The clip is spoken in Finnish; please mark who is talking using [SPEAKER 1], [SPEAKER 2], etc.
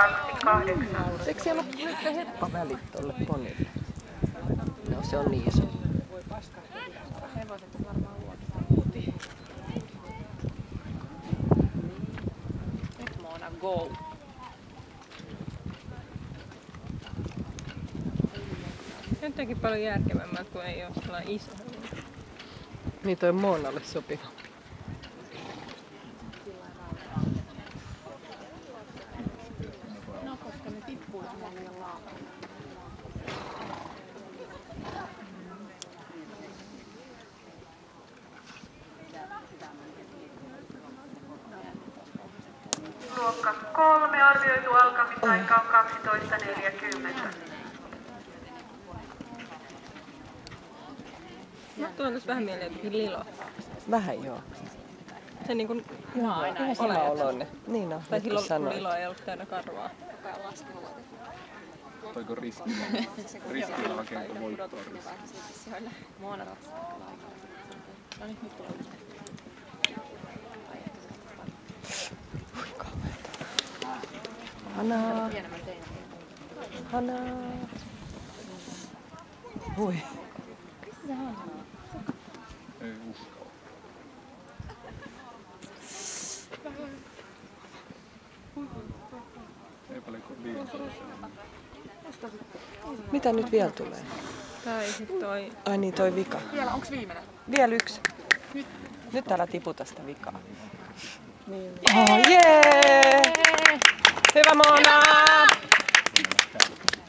[SPEAKER 1] 28.
[SPEAKER 2] Eikö siellä ole nyt heppavälit tolle ponille? No se on niin iso.
[SPEAKER 3] Hevoset varmaan luottaa kotiin. Nyt Moona, go!
[SPEAKER 4] Jotenkin paljon järkevämmältä, kun ei ole sellainen iso.
[SPEAKER 2] Niin toi Moonalle sopiva.
[SPEAKER 3] No, koska ne tippuu liian laavaan.
[SPEAKER 1] Luokka 3 arvioitu alkamisaika on 12.40.
[SPEAKER 4] Mä tuon tässä vähän mieleen jotenkin Lilo.
[SPEAKER 2] Vähän joo.
[SPEAKER 4] Se niinku
[SPEAKER 2] Ihan sama oloinen. Niin on,
[SPEAKER 4] tai
[SPEAKER 2] nyt kun
[SPEAKER 4] silloin kun
[SPEAKER 2] sanoit.
[SPEAKER 4] Lilo ei ollut täynnä karvaa.
[SPEAKER 5] Toiko riskillä hakea, että voittaa riskillä?
[SPEAKER 3] Moona ratsastaa aikaa. No niin, nyt tulee uutta.
[SPEAKER 2] Hanaa.
[SPEAKER 3] Pienemmän tein.
[SPEAKER 2] Hanaa. Voi.
[SPEAKER 3] Missä se on?
[SPEAKER 5] Ei uskalla. Ei paljon kuin 5.
[SPEAKER 2] Mitä nyt vielä tulee?
[SPEAKER 4] Tai sit toi...
[SPEAKER 2] Ai niin, toi vika.
[SPEAKER 3] Vielä, onks viimeinen?
[SPEAKER 2] Vielä yksi. Nyt älä tiputa sitä vikaa. Niin. Oh, jee! Hyvä Moona!